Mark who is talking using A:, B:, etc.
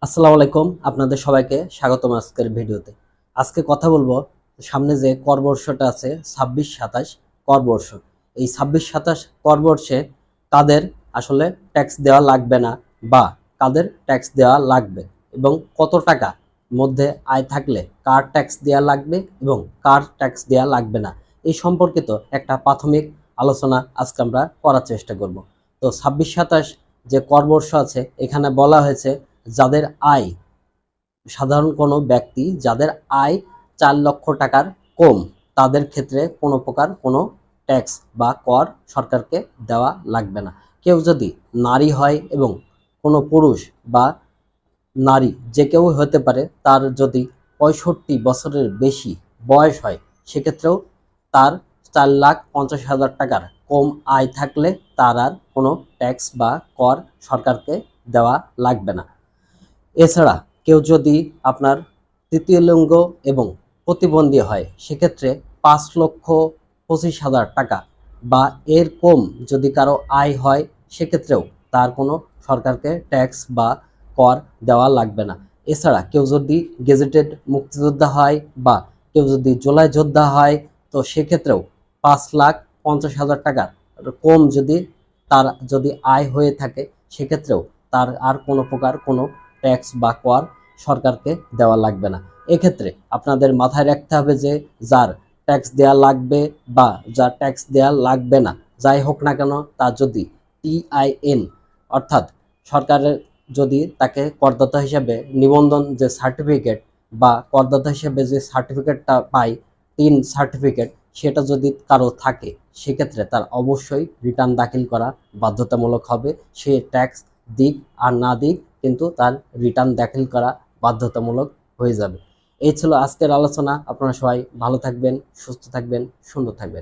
A: আসসালামু আলাইকুম, আপনাদের সবাইকে স্বাগতম আজকের ভিডিওতে। আজকে কথা বলবো সামনে যে করবর্ষটা আছে ২৬-২৭ করবর্ষ। এই ২৬-২৭ করবর্ষে কাদের আসলে ট্যাক্স দেওয়া লাগবে না বা কাদের ট্যাক্স দেওয়া লাগবে এবং কত টাকা মধ্যে আয় থাকলে কার ট্যাক্স দেওয়া লাগবে এবং কার ট্যাক্স দেওয়া লাগবে না, এই সম্পর্কিত একটা প্রাথমিক আলোচনা আজকে আমরা করার চেষ্টা করব। তো ২৬-২৭ যে করবর্ষ আছে এখানে বলা হয়েছে যাদের আয়, সাধারণ কোনো ব্যক্তি যাদের আয় ৪ লক্ষ টাকার কম, তাদের ক্ষেত্রে কোনো প্রকার কোনো ট্যাক্স বা কর সরকারকে দেওয়া লাগবে না। কেউ যদি নারী হয় এবং কোনো পুরুষ বা নারী যে কেউ হতে পারে, তার যদি ৬৫ বছরের বেশি বয়স হয় সেক্ষেত্রেও তার ৪,৫০,০০০ টাকার কম আয় থাকলে তার আর কোনো ট্যাক্স বা কর সরকারকে দেওয়া লাগবে না। এছাড়া কেউ যদি আপনার তৃতীয় লিঙ্গ এবং প্রতিবন্ধী হয় সেক্ষেত্রে ৫,২৫,০০০ টাকা বা এর কম যদি কারো আয় হয় সেক্ষেত্রেও তার কোনো সরকারকে ট্যাক্স বা কর দেওয়া লাগবে না। এছাড়া কেউ যদি গেজেটেড মুক্তিযোদ্ধা হয় বা কেউ যদি জুলাই যোদ্ধা হয়, তো সেক্ষেত্রেও ৫,৫০,০০০ টাকার কম যদি তার যদি আয় হয়ে থাকে সেক্ষেত্রেও তার আর কোনো প্রকার কোনো ট্যাক্স বা কর সরকারকে দেওয়া লাগবে না। এক্ষেত্রে আপনাদের মাথায় রাখতে হবে যে যার ট্যাক্স দেওয়া লাগবে বা যার ট্যাক্স দেওয়া লাগবে না, যাই হোক না কেন, তার যদি টিআইএন অর্থাৎ সরকারের যদি তাকে করদাতা হিসেবে নিবন্ধন যে সার্টিফিকেট বা করদাতা হিসেবে যে সার্টিফিকেটটা পায়, টিন সার্টিফিকেট, সেটা যদি কারো থাকে সেক্ষেত্রে তার অবশ্যই রিটার্ন দাখিল করা বাধ্যতামূলক হবে। সে ট্যাক্স দিক আর না দিক, কিন্তু তার রিটার্ন দাখিল করা বাধ্যতামূলক হয়ে যাবে। এই ছিল আজকের আলোচনা। আপনারা সবাই ভালো থাকবেন, সুস্থ থাকবেন, সুন্দর থাকবেন।